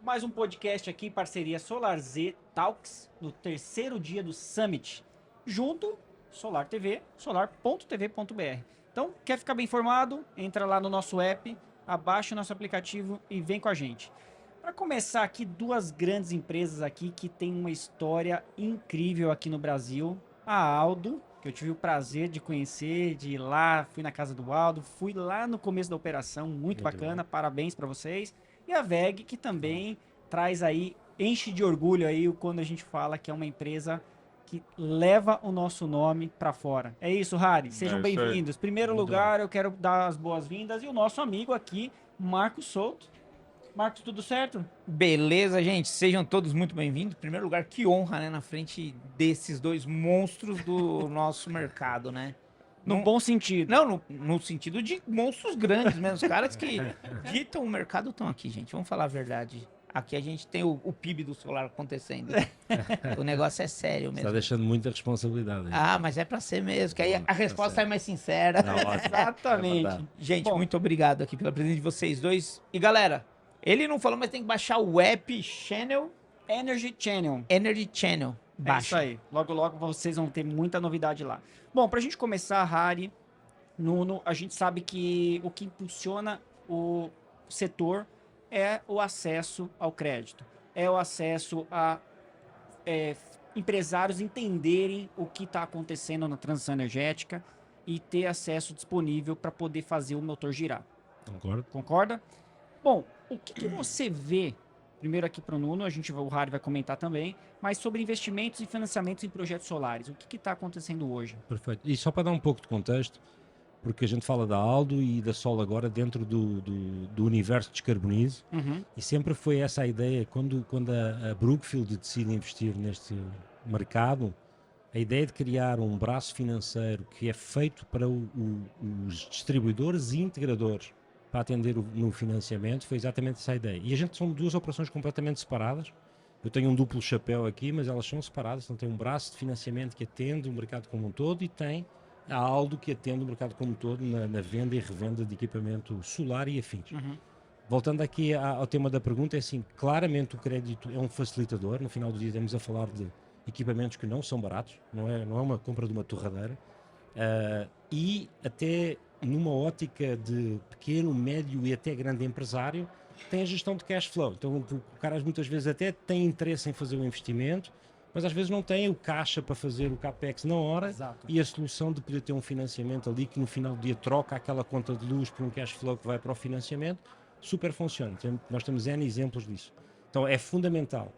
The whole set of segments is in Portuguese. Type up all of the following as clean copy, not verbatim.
Mais um podcast aqui, parceria SolarZ Talks, no terceiro dia do Summit. Junto, Solar TV, solar.tv.br. Então, quer ficar bem informado? Entra lá no nosso app, abaixa o nosso aplicativo e vem com a gente. Para começar aqui, duas grandes empresas aqui que têm uma história incrível aqui no Brasil. A Aldo, que eu tive o prazer de conhecer, de ir lá, fui na casa do Aldo, fui lá no começo da operação, muito bacana, parabéns para vocês. E a WEG, que também traz aí, enche de orgulho aí quando a gente fala que é uma empresa que leva o nosso nome para fora. É isso, Harry, sejam É isso aí. bem-vindos. Primeiro lugar, eu quero dar as boas-vindas e o nosso amigo aqui, Marcos Souto. Marcos, tudo certo? Beleza, gente? Sejam todos muito bem-vindos. Em primeiro lugar, que honra, né? Na frente desses dois monstros do nosso mercado, né? No bom sentido. Não, no sentido de monstros grandes mesmo. Os caras que ditam o mercado estão aqui, gente. Vamos falar a verdade. Aqui a gente tem o PIB do solar acontecendo. O negócio é sério Está mesmo. deixando muita responsabilidade. Ah, mas é pra ser mesmo, que aí a resposta sai mais sincera. Não, ótimo. Exatamente. Gente, Bom, muito obrigado aqui pela presença de vocês dois. E galera, ele não falou, mas tem que baixar o app Channel Energy Channel. Energy Channel. É isso Baixa. aí. Logo, logo vocês vão ter muita novidade lá. Bom, pra gente começar, Harry, Nuno, a gente sabe que o que impulsiona o setor é o acesso ao crédito. É o acesso a empresários entenderem o que está acontecendo na transição energética e ter acesso disponível para poder fazer o motor girar. Concordo? Concorda? Bom, o que você vê, primeiro aqui para o Nuno, o Harry vai comentar também, mas sobre investimentos e financiamentos em projetos solares. O que está acontecendo hoje? Perfeito. E só para dar um pouco de contexto, porque a gente fala da Aldo e da Sol agora dentro do universo de descarbonize, e sempre foi essa a ideia, quando a Brookfield decide investir neste mercado, a ideia de criar um braço financeiro que é feito para os distribuidores e integradores para atender no financiamento, foi exatamente essa a ideia. E a gente são duas operações completamente separadas. Eu tenho um duplo chapéu aqui, mas elas são separadas. Então tem um braço de financiamento que atende o mercado como um todo e tem a Aldo que atende o mercado como um todo na venda e revenda de equipamento solar e afins. Voltando aqui ao tema da pergunta, é assim, claramente o crédito é um facilitador. No final do dia estamos a falar de equipamentos que não são baratos, não é uma compra de uma torradeira. E até numa ótica de pequeno, médio e até grande empresário, tem a gestão de cash flow. Então o cara muitas vezes até tem interesse em fazer o investimento, mas às vezes não tem o caixa para fazer o capex na hora. Exato. E a solução de poder ter um financiamento ali que no final do dia troca aquela conta de luz por um cash flow que vai para o financiamento, super funciona. Nós temos N exemplos disso. Então é fundamental.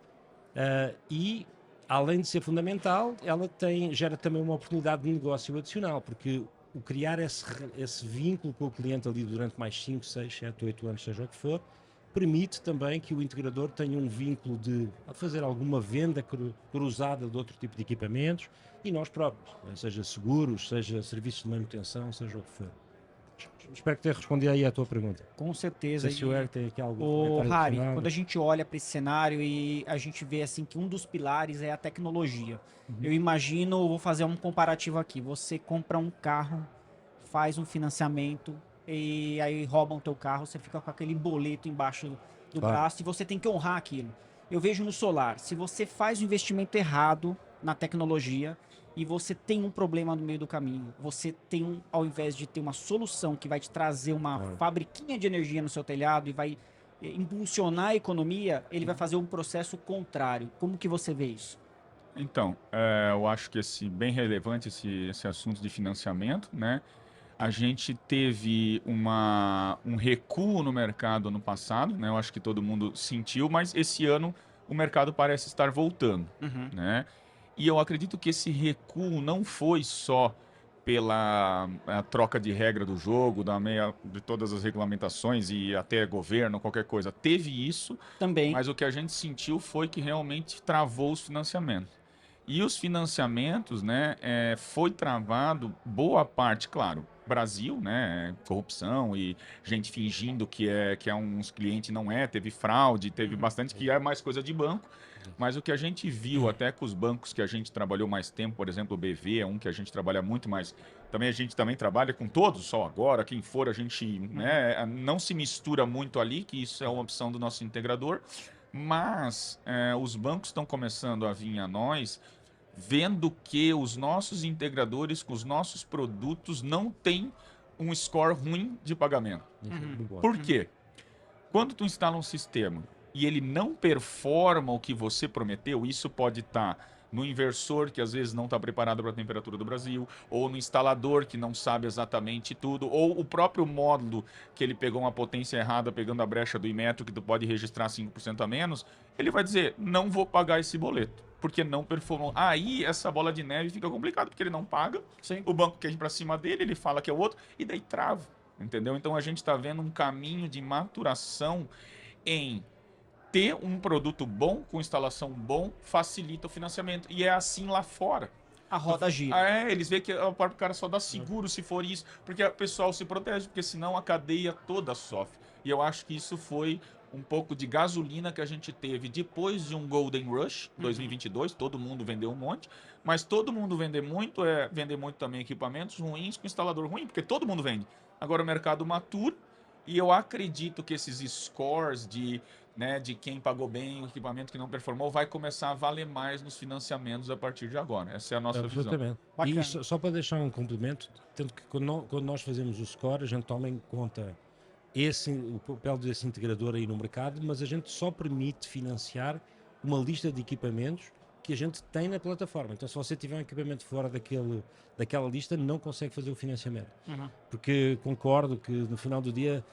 E além de ser fundamental, ela gera também uma oportunidade de negócio adicional, porque o criar esse vínculo com o cliente ali durante mais 5, 6, 7, 8 anos, seja o que for, permite também que o integrador tenha um vínculo de fazer alguma venda cruzada de outro tipo de equipamentos e nós próprios, seja seguros, seja serviços de manutenção, seja o que for. Espero que tenha respondido aí à tua pergunta. Com Não certeza. sei se o Eric tem aqui algo. O Harry, adicionado. quando a gente olha para esse cenário e a gente vê assim que um dos pilares é a tecnologia. Eu imagino, vou fazer um comparativo aqui. Você compra um carro, faz um financiamento e aí roubam o teu carro, você fica com aquele boleto embaixo do Claro. braço e você tem que honrar aquilo. Eu vejo no solar, se você faz o investimento errado na tecnologia e você tem um problema no meio do caminho, você tem, ao invés de ter uma solução que vai te trazer uma Claro. fabriquinha de energia no seu telhado e vai impulsionar a economia, ele vai fazer um processo contrário. Como que você vê isso? Então, eu acho que bem relevante esse assunto de financiamento, né? A gente teve um recuo no mercado ano passado, né? Eu acho que todo mundo sentiu, mas esse ano o mercado parece estar voltando, né? E eu acredito que esse recuo não foi só pela troca de regra do jogo, de todas as regulamentações e até governo, qualquer coisa. Teve isso, Também. mas o que a gente sentiu foi que realmente travou os financiamentos. E os financiamentos, né, foi travado boa parte, claro, Brasil, né, corrupção e gente fingindo que é uns clientes, não é, teve fraude, teve bastante, que é mais coisa de banco, mas o que a gente viu até com os bancos que a gente trabalhou mais tempo, por exemplo, o BV é um que a gente trabalha muito, mas também a gente também trabalha com todos, só agora, quem for, a gente, né, não se mistura muito ali, que isso é uma opção do nosso integrador. Mas os bancos estão começando a vir a nós, vendo que os nossos integradores com os nossos produtos não têm um score ruim de pagamento. Isso é muito bom. Por quê? Quando tu instala um sistema e ele não performa o que você prometeu, isso pode estar no inversor, que às vezes não está preparado para a temperatura do Brasil, ou no instalador, que não sabe exatamente tudo, ou o próprio módulo, que ele pegou uma potência errada, pegando a brecha do Imetro, que tu pode registrar 5% a menos, ele vai dizer, não vou pagar esse boleto, porque não performou. Aí essa bola de neve fica complicado, porque ele não paga, Sim. o banco quer ir para cima dele, ele fala que é o outro, e daí trava, entendeu? Então a gente está vendo um caminho de maturação em ter um produto bom, com instalação bom, facilita o financiamento. E é assim lá fora. A roda gira. Eles veem que o próprio cara só dá seguro se for isso, porque o pessoal se protege, porque senão a cadeia toda sofre. E eu acho que isso foi um pouco de gasolina que a gente teve depois de um Golden Rush 2022, todo mundo vendeu um monte, mas todo mundo vender muito também equipamentos ruins com instalador ruim, porque todo mundo vende. Agora o mercado matura e eu acredito que esses scores de quem pagou bem, o equipamento que não performou, vai começar a valer mais nos financiamentos a partir de agora. Essa é a nossa visão. Absolutamente. Bacana. E só para deixar um complemento, tanto que quando nós fazemos o score, a gente toma em conta o papel desse integrador aí no mercado, mas a gente só permite financiar uma lista de equipamentos que a gente tem na plataforma. Então, se você tiver um equipamento fora daquela lista, não consegue fazer o financiamento. Porque concordo que no final do dia,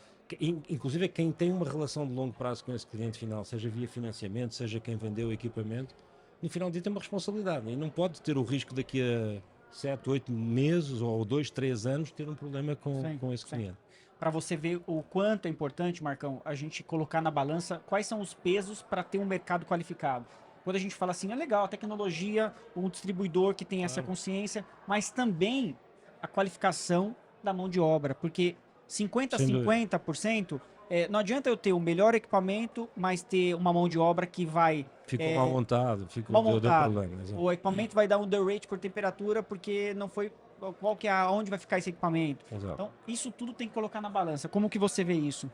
inclusive quem tem uma relação de longo prazo com esse cliente final, seja via financiamento, seja quem vendeu o equipamento, no final do dia tem uma responsabilidade e não pode ter o risco daqui a 7, 8 meses ou 2, 3 anos ter um problema com esse cliente. Para você ver o quanto é importante, Marcão, a gente colocar na balança quais são os pesos para ter um mercado qualificado. Quando a gente fala assim, é legal, a tecnologia, um distribuidor que tem essa consciência, mas também a qualificação da mão de obra, porque 50% a 50%, não adianta eu ter o melhor equipamento, mas ter uma mão de obra que vai... Fica mal montado, fica mal deu montado. problema. Exato. O equipamento vai dar um underrate por temperatura, porque não foi... Onde vai ficar esse equipamento? Exato. Então, isso tudo tem que colocar na balança. Como que você vê isso?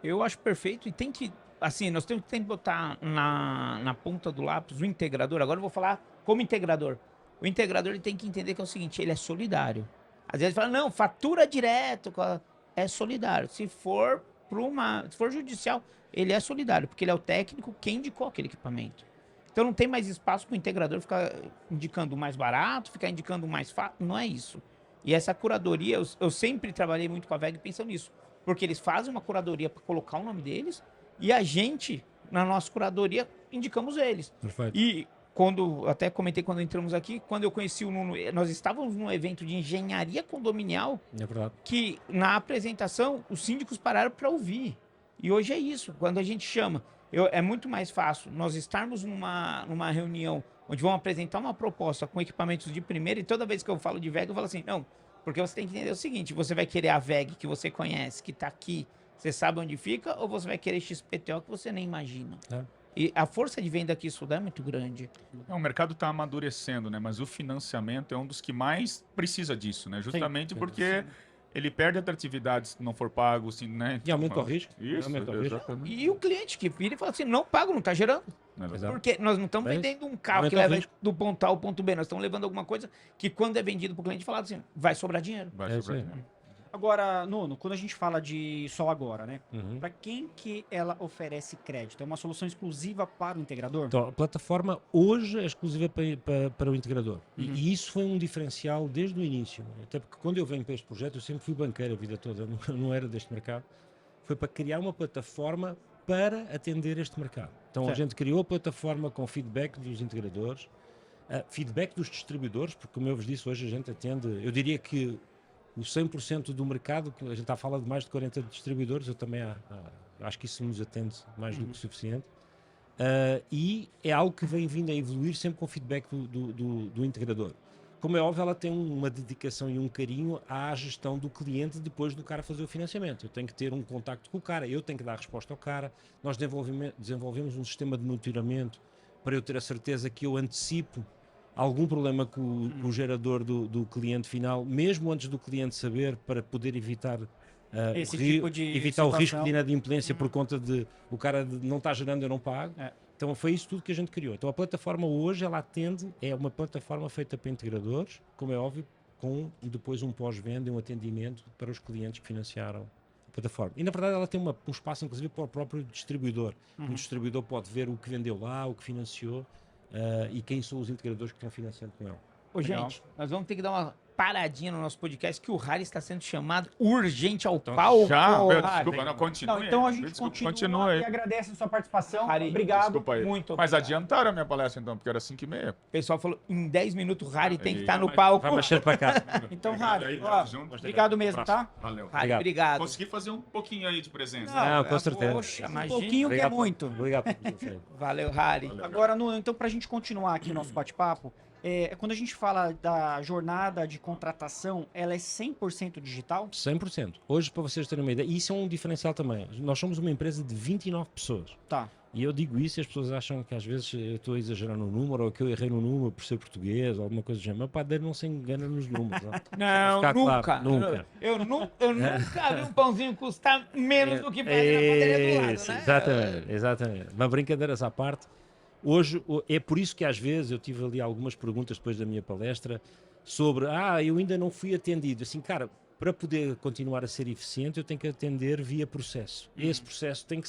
Eu acho perfeito e tem que, assim, nós temos que botar na ponta do lápis o integrador. Agora eu vou falar como integrador. O integrador ele tem que entender que é o seguinte, ele é solidário. Às vezes fala, não, fatura direto, é solidário. Se for judicial, ele é solidário, porque ele é o técnico quem indicou aquele equipamento. Então não tem mais espaço para o integrador ficar indicando o mais barato, ficar indicando o mais fácil. Não é isso. E essa curadoria, eu sempre trabalhei muito com a VEG pensando nisso. Porque eles fazem uma curadoria para colocar o nome deles e a gente, na nossa curadoria, indicamos eles. Perfeito. E até comentei quando entramos aqui, quando eu conheci o Nuno, nós estávamos num evento de engenharia condominial É verdade. que na apresentação os síndicos pararam para ouvir. E hoje é isso, quando a gente chama, é muito mais fácil nós estarmos numa reunião onde vão apresentar uma proposta com equipamentos de primeira e toda vez que eu falo de VEG eu falo assim, não, porque você tem que entender o seguinte, você vai querer a VEG que você conhece, que está aqui, você sabe onde fica, ou você vai querer XPTO que você nem imagina. E a força de venda que isso dá é muito grande. O mercado está amadurecendo, né? Mas o financiamento é um dos que mais precisa disso, né? Justamente porque ele perde atratividade se não for pago, assim, né? E aumenta o risco. Isso, Aumenta o risco. exatamente. E o cliente que vira e fala assim, não pago, não está gerando. Exato. Porque nós não estamos Mas vendendo um carro aumenta que o leva risco. do ponto A ao ponto B. Nós estamos levando alguma coisa que quando é vendido para o cliente, fala assim, vai sobrar dinheiro. Vai É sobrar isso aí. dinheiro. Agora, Nuno, quando a gente fala de Sol Agora, né? Uhum. Para quem que ela oferece crédito? É uma solução exclusiva para o integrador? Então, a plataforma hoje é exclusiva para o integrador. E isso foi um diferencial desde o início. Até porque quando eu venho para este projeto, eu sempre fui banqueiro a vida toda, não era deste mercado. Foi para criar uma plataforma para atender este mercado. Então a Certo. gente criou a plataforma com feedback dos integradores, feedback dos distribuidores, porque como eu vos disse, hoje a gente atende, eu diria que o 100% do mercado, a gente está a falar de mais de 40 distribuidores, eu também acho que isso nos atende mais do que suficiente. E é algo que vem vindo a evoluir sempre com o feedback do integrador. Como é óbvio, ela tem uma dedicação e um carinho à gestão do cliente depois do cara fazer o financiamento. Eu tenho que ter um contacto com o cara, eu tenho que dar resposta ao cara. Nós desenvolvemos um sistema de monitoramento para eu ter a certeza que eu antecipo algum problema com o gerador do cliente final, mesmo antes do cliente saber, para poder evitar Esse tipo de evitar o risco situação. de inadimplência por conta de o cara não está gerando, eu não pago. É. Então foi isso tudo que a gente criou. Então a plataforma hoje, ela atende, é uma plataforma feita para integradores, como é óbvio, com depois um pós-venda e um atendimento para os clientes que financiaram a plataforma. E na verdade ela tem um espaço inclusive para o próprio distribuidor. O distribuidor pode ver o que vendeu lá, o que financiou e quem são os integradores que estão financiando com ela. Ô, Legal. gente, nós vamos ter que dar uma paradinha no nosso podcast que o Harry está sendo chamado urgente ao palco. Já? Ô, Meu, Harry. desculpa, não, continue. Não, então a gente Desculpa, continua aí. e agradece a sua participação. Harry, Obrigado. Desculpa aí. Muito Mas obrigado. adiantaram a minha palestra então, porque era 5h30. O pessoal falou, em 10 minutos o Harry tem que estar no Vai- palco. Vai mexer para cá. Então, Obrigado Harry, aí, ó, tamo junto. obrigado mesmo, tá? Valeu. Harry, obrigado. Consegui fazer um pouquinho aí de presença. Não, com certeza. Poxa, Um imagina. pouquinho que é muito. Obrigado por você. Valeu, Harry. Agora, então, para a gente continuar aqui o nosso bate-papo, quando a gente fala da jornada de contratação, ela é 100% digital? 100%. Hoje, para vocês terem uma ideia, isso é um diferencial também. Nós somos uma empresa de 29 pessoas. Tá. E eu digo isso e as pessoas acham que às vezes eu estou a exagerar no número ou que eu errei no número por ser português ou alguma coisa do género. Meu padeiro não se engana nos números. Não, Ficar nunca. claro, nunca. Eu nunca vi um pãozinho custar menos do que pede na padaria do lado, né? Exatamente, exatamente. Mas brincadeiras à parte, hoje é por isso que às vezes eu tive ali algumas perguntas depois da minha palestra sobre, eu ainda não fui atendido. Assim, cara, para poder continuar a ser eficiente, eu tenho que atender via processo. Esse processo tem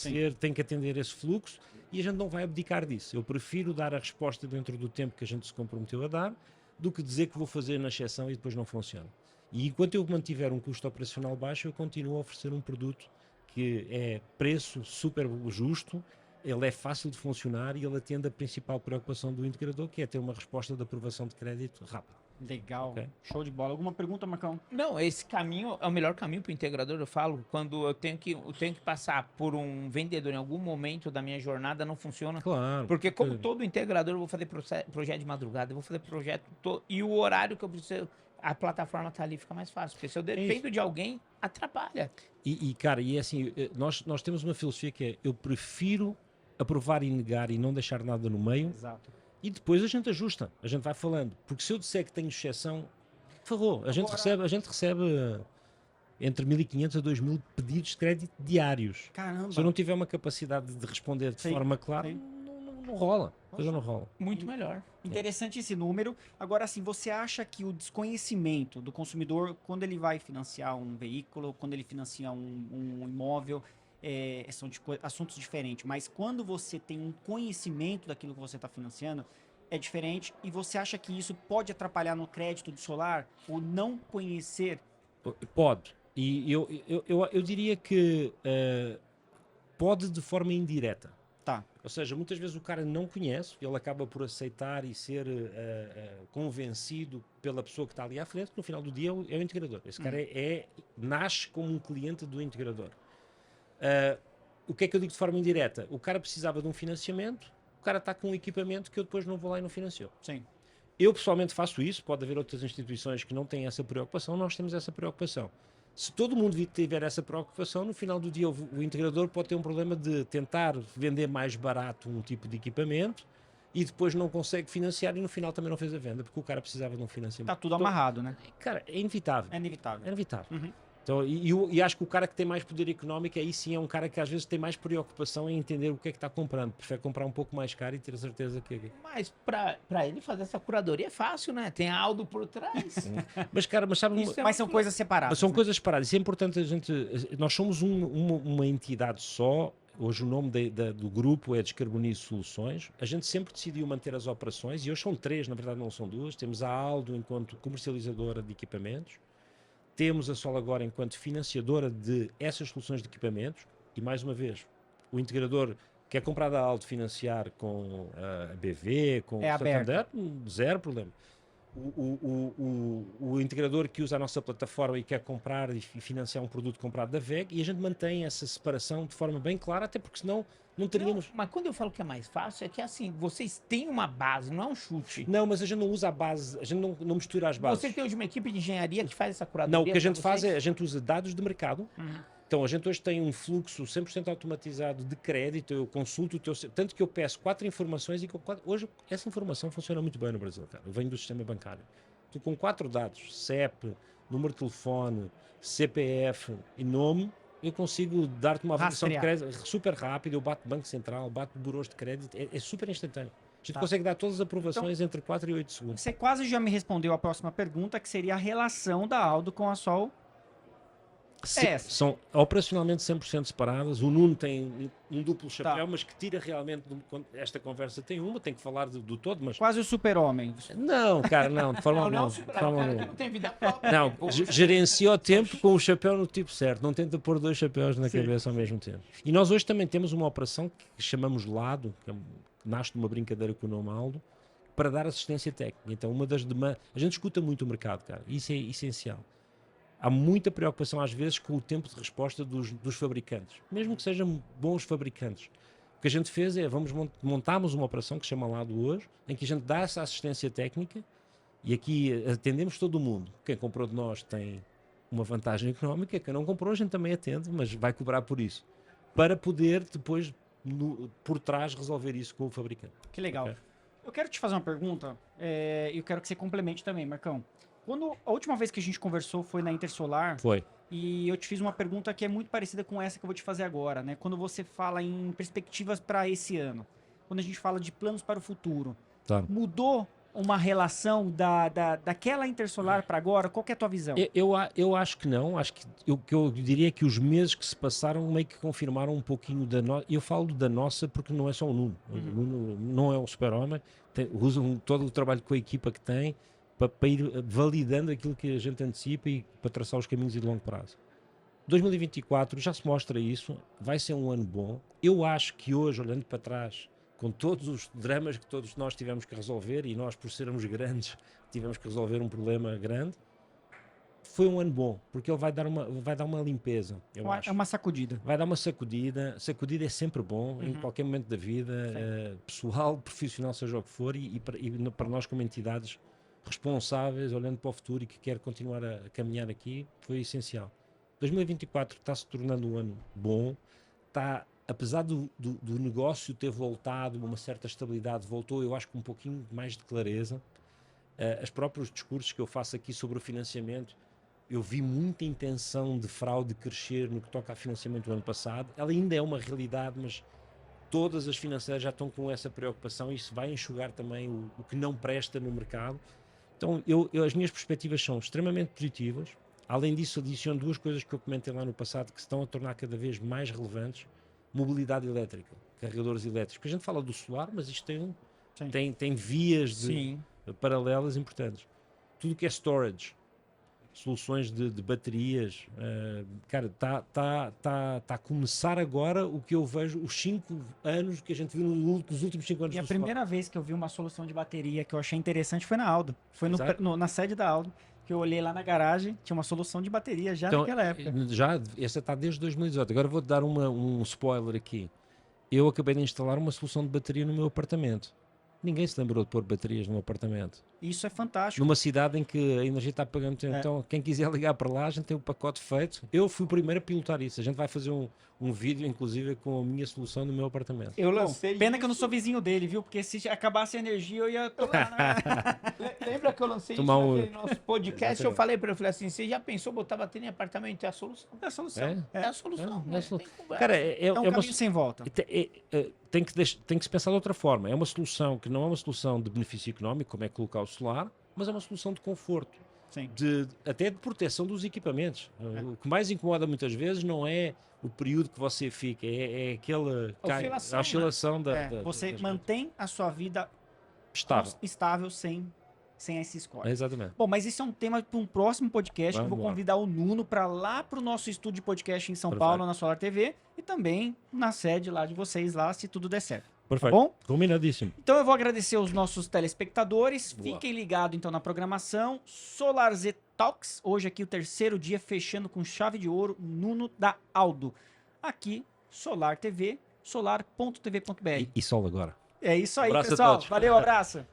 que atender esse fluxo e a gente não vai abdicar disso. Eu prefiro dar a resposta dentro do tempo que a gente se comprometeu a dar do que dizer que vou fazer na exceção e depois não funciona. E enquanto eu mantiver um custo operacional baixo, eu continuo a oferecer um produto que é preço super justo, ele é fácil de funcionar e ele atende a principal preocupação do integrador, que é ter uma resposta de aprovação de crédito rápida. Legal. Ok. Show de bola. Alguma pergunta, Marcão? Não, esse caminho é o melhor caminho para o integrador, eu falo, quando eu tenho que passar por um vendedor em algum momento da minha jornada, não funciona. Claro. Porque como todo integrador, eu vou fazer projeto de madrugada, eu vou fazer e o horário que eu preciso, a plataforma tá ali, fica mais fácil. Porque se eu dependo de alguém, atrapalha. Cara, e assim, nós temos uma filosofia que é, eu prefiro aprovar e negar e não deixar nada no meio, Exato. e depois a gente ajusta, a gente vai falando. Porque se eu disser que tenho exceção, ferrou. A gente recebe entre 1.500 a 2.000 pedidos de crédito diários. Caramba. Se eu não tiver uma capacidade de responder de Sim, forma clara, sim. não rola. A coisa não rola. Muito melhor. Interessante esse número. Agora, assim, você acha que o desconhecimento do consumidor, quando ele vai financiar um veículo, quando ele financia um imóvel, são assuntos diferentes, mas quando você tem um conhecimento daquilo que você está financiando, é diferente, e você acha que isso pode atrapalhar no crédito do solar? O não conhecer? Pode. E eu diria que pode de forma indireta. Tá. Ou seja, muitas vezes o cara não conhece, ele acaba por aceitar e ser convencido pela pessoa que está ali à frente, que no final do dia é o integrador. Esse cara nasce como um cliente do integrador. O que é que eu digo de forma indireta? O cara precisava de um financiamento, o cara está com um equipamento que eu depois não vou lá e não financio. Sim. Eu pessoalmente faço isso, pode haver outras instituições que não têm essa preocupação, nós temos essa preocupação. Se todo mundo tiver essa preocupação, no final do dia o integrador pode ter um problema de tentar vender mais barato um tipo de equipamento e depois não consegue financiar e no final também não fez a venda porque o cara precisava de um financiamento. Tá tudo amarrado, né? Cara, é inevitável. É inevitável. É inevitável. Uhum. Então, e acho que o cara que tem mais poder económico aí sim é um cara que às vezes tem mais preocupação em entender o que é que está comprando. Prefere comprar um pouco mais caro e ter a certeza que... Mas para ele fazer essa curadoria é fácil, né? Tem a Aldo por trás. Mas sabe... Isso é Mas são coisas separadas. Mas são né? coisas separadas. Isso é importante a gente... Nós somos uma entidade só. Hoje o nome do grupo é Descarbonize Soluções. A gente sempre decidiu manter as operações, e hoje são 3, na verdade não são 2. Temos a Aldo enquanto comercializadora de equipamentos. Temos a Sol agora enquanto financiadora de essas soluções de equipamentos. E mais uma vez, o integrador quer comprar da Aldo financiar com a BV, com o Santander, zero problema. O integrador que usa a nossa plataforma e quer comprar e financiar um produto comprado da VEG, e a gente mantém essa separação de forma bem clara, até porque senão não teríamos... Não, mas quando eu falo que é mais fácil, é que assim, vocês têm uma base, não é um chute. Não, mas a gente não usa a base, a gente não mistura as bases. Você tem hoje uma equipe de engenharia que faz essa curadoria? Não, o que a gente pra faz vocês? é, a gente usa dados de mercado. Então, a gente hoje tem um fluxo 100% automatizado de crédito, eu consulto o teu... Tanto que eu peço 4 informações e hoje essa informação funciona muito bem no Brasil, cara. Eu venho do sistema bancário. Tu com 4 dados, CEP, número de telefone, CPF e nome, eu consigo dar-te uma avaliação de Rastrear. crédito super rápida. Eu bato Banco Central, bato buros de crédito, é super instantâneo. A gente Tá. consegue dar todas as aprovações entre 4 e 8 segundos. Você quase já me respondeu a próxima pergunta, que seria a relação da Aldo com a Sol. Essa. São operacionalmente 100% separadas. O Nuno tem um duplo chapéu, Tá. mas que tira realmente esta conversa. Tem uma, tem que falar do todo, mas Quase o super-homem. não, cara, não, de forma Não, alguma. não, De super, forma o cara alguma. não tem vida própria. Não, Pô, gerencia o tempo com o chapéu no tipo certo. Não tenta pôr dois chapéus na cabeça ao mesmo tempo. E nós hoje também temos uma operação que chamamos Lado, que nasce de uma brincadeira com o nome Aldo, para dar assistência técnica. Então, uma das demandas. A gente escuta muito o mercado, cara. Isso é essencial. Há muita preocupação, às vezes, com o tempo de resposta dos fabricantes, mesmo que sejam bons fabricantes. O que a gente fez é, montarmos uma operação que se chama Lado hoje, em que a gente dá essa assistência técnica e aqui atendemos todo o mundo. Quem comprou de nós tem uma vantagem económica, quem não comprou a gente também atende, mas vai cobrar por isso, para poder depois, por trás, resolver isso com o fabricante. Que legal. Ok. Eu quero te fazer uma pergunta, e eu quero que você complemente também, Marcão. Quando a última vez que a gente conversou foi na Intersolar, Foi. e eu te fiz uma pergunta que é muito parecida com essa que eu vou te fazer agora, né? Quando você fala em perspectivas para esse ano, quando a gente fala de planos para o futuro, Tá. mudou uma relação daquela Intersolar para agora? Qual que é a tua visão? Eu acho que não. Acho que eu diria que os meses que se passaram meio que confirmaram um pouquinho da nossa. Eu falo da nossa porque não é só o Nuno. O Nuno não é um super-homem. Usa todo o trabalho com a equipa que tem para ir validando aquilo que a gente antecipa e para traçar os caminhos de longo prazo. 2024 já se mostra isso. Vai ser um ano bom. Eu acho que hoje, olhando para trás, com todos os dramas que todos nós tivemos que resolver, e nós, por sermos grandes, tivemos que resolver um problema grande, foi um ano bom, porque ele vai dar uma limpeza, eu acho. É uma sacudida. Vai dar uma sacudida. Sacudida é sempre bom, em qualquer momento da vida, pessoal, profissional, seja o que for, e para nós como entidades responsáveis, olhando para o futuro e que quer continuar a caminhar aqui, foi essencial. 2024 está se tornando um ano bom, apesar do negócio ter voltado, uma certa estabilidade, voltou, eu acho que um pouquinho mais de clareza. Os próprios discursos que eu faço aqui sobre o financiamento, eu vi muita intenção de fraude crescer no que toca a financiamento do ano passado. Ela ainda é uma realidade, mas todas as financeiras já estão com essa preocupação e isso vai enxugar também o que não presta no mercado. Então, as minhas perspectivas são extremamente positivas. Além disso, adiciono duas coisas que eu comentei lá no passado que se estão a tornar cada vez mais relevantes. Mobilidade elétrica, carregadores elétricos. A gente fala do solar, mas isto tem vias paralelas importantes. Tudo que é storage, soluções de baterias, cara, está a começar agora o que eu vejo, os 5 anos que a gente viu nos últimos 5 anos E a do primeira vez que eu vi uma solução de bateria que eu achei interessante foi na Aldo. Foi na sede da Aldo, que eu olhei lá na garagem, tinha uma solução de bateria já naquela época. Essa está desde 2018. Agora vou-te dar um spoiler aqui. Eu acabei de instalar uma solução de bateria no meu apartamento. Ninguém se lembrou de pôr baterias no apartamento. Isso é fantástico. Numa cidade em que a energia está pagando. Então, quem quiser ligar para lá, a gente tem o pacote feito. Eu fui o primeiro a pilotar isso. A gente vai fazer um vídeo, inclusive, com a minha solução no meu apartamento. Eu Bom, lancei. pena que eu não sou vizinho dele, viu? Porque se acabasse a energia, eu ia tocar, né? Lembra que eu lancei isso Tomar naquele nosso podcast? Eu Exatamente. falei para ele, falei assim, você já pensou botar bateria em apartamento? É a solução. É a solução. É a solução. É a né? solução. Tem conversa. Cara, É um caminho sem volta. tem que se pensar de outra forma. É uma solução que não é uma solução de benefício económico, como é colocar o solar, mas é uma solução de conforto, Sim. até de proteção dos equipamentos. O que mais incomoda muitas vezes não é o período que você fica, é aquela Oscilação, a oscilação Você das- mantém a sua vida estável. sem esse score. Exatamente. Bom, mas isso é um tema para um próximo podcast. Que eu vou Vamos lá. convidar o Nuno para lá para o nosso estúdio de podcast em São Perfeito. Paulo, na Solar TV, e também na sede lá de vocês, lá, se tudo der certo. Perfeito. Tá bom? Combinadíssimo. Então eu vou agradecer aos nossos telespectadores. Boa. Fiquem ligados então na programação. Solar Z Talks. Hoje aqui o terceiro dia, fechando com chave de ouro, Nuno da Aldo. Aqui, Solar TV, solar.tv.br. E sol agora. É isso aí, Abraço a pessoal. todos. Valeu, abraço.